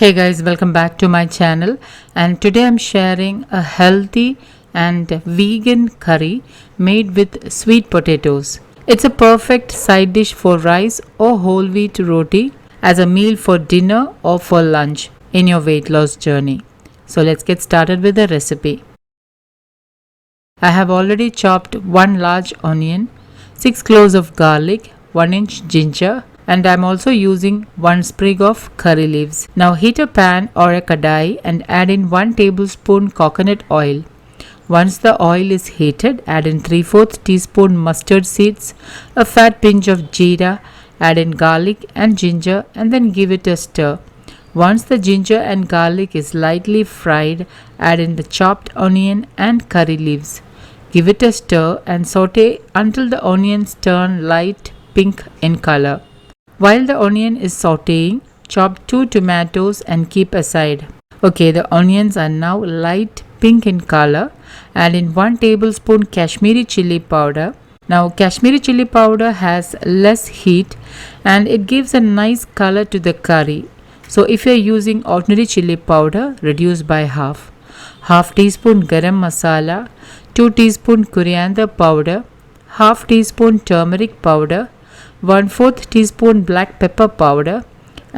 Hey guys, welcome back to my channel, and today I'm sharing a healthy and vegan curry made with sweet potatoes. It's a perfect side dish for rice or whole wheat roti, as a meal for dinner or for lunch in your weight loss journey. So let's get started with the recipe. I have already chopped 1 large onion, 6 cloves of garlic, 1 inch ginger, and I'm also using 1 sprig of curry leaves. Now heat a pan or a kadai and add in 1 tablespoon coconut oil. Once the oil is heated, add in 3/4 teaspoon mustard seeds, a fat pinch of jeera, add in garlic and ginger and then give it a stir. Once the ginger and garlic is lightly fried, add in the chopped onion and curry leaves. Give it a stir and saute until the onions turn light pink in color. While the onion is sauteing, chop 2 tomatoes and keep aside. Okay, the onions are now light pink in color. Add in 1 tablespoon Kashmiri chilli powder. Now Kashmiri chilli powder has less heat and it gives a nice color to the curry. So if you are using ordinary chilli powder, reduce by half. Half teaspoon garam masala, 2 teaspoon coriander powder, half teaspoon turmeric powder, 1/4 teaspoon black pepper powder,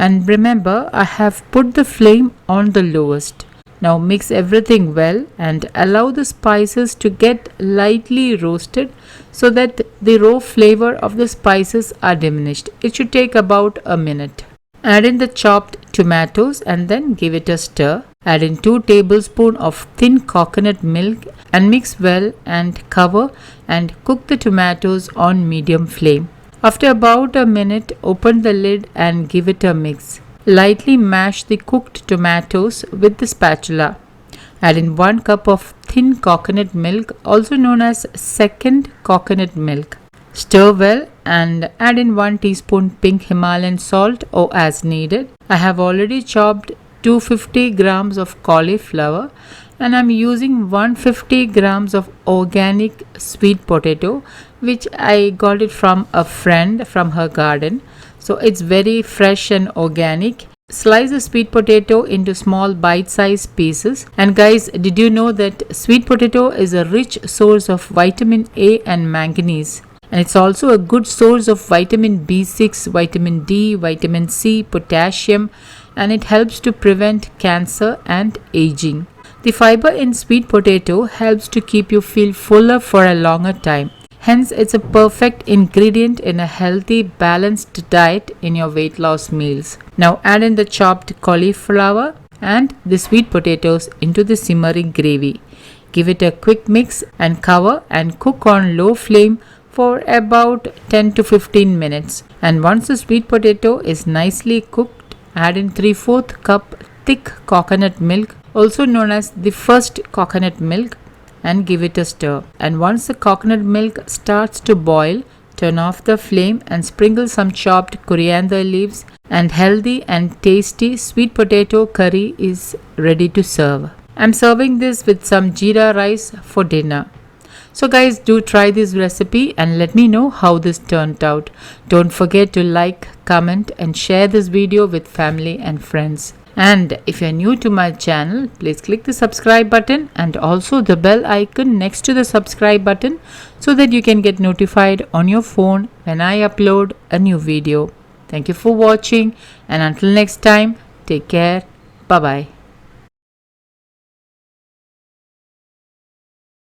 and remember I have put the flame on the lowest. Now mix everything well and allow the spices to get lightly roasted so that the raw flavor of the spices are diminished. It should take about a minute. Add in the chopped tomatoes and then give it a stir. Add in 2 tablespoons of thin coconut milk and mix well and cover and cook the tomatoes on medium flame. After about a minute, open the lid and give it a mix. Lightly mash the cooked tomatoes with the spatula. Add in 1 cup of thin coconut milk, also known as second coconut milk. Stir well and add in 1 teaspoon pink Himalayan salt or as needed. I have already chopped 250 grams of cauliflower and I'm using 150 grams of organic sweet potato, which I got it from a friend from her garden. So it's very fresh and organic. Slice the sweet potato into small bite-sized pieces. And guys, did you know that sweet potato is a rich source of vitamin A and manganese? And it's also a good source of vitamin B6, vitamin D, vitamin C, potassium, and it helps to prevent cancer and aging. The fiber in sweet potato helps to keep you feel fuller for a longer time. Hence, it's a perfect ingredient in a healthy, balanced diet in your weight loss meals. Now add in the chopped cauliflower and the sweet potatoes into the simmering gravy. Give it a quick mix and cover and cook on low flame for about 10 to 15 minutes. And once the sweet potato is nicely cooked, add in 3/4 cup thick coconut milk, also known as the first coconut milk, and give it a stir. And once the coconut milk starts to boil, turn off the flame and sprinkle some chopped coriander leaves, and healthy and tasty sweet potato curry is ready to serve. I'm serving this with some jeera rice for dinner. So guys, do try this recipe and let me know how this turned out. Don't forget to like, comment and share this video with family and friends. And if you're new to my channel, please click the subscribe button and also the bell icon next to the subscribe button so that you can get notified on your phone when I upload a new video. Thank you for watching, and until next time, take care. Bye bye.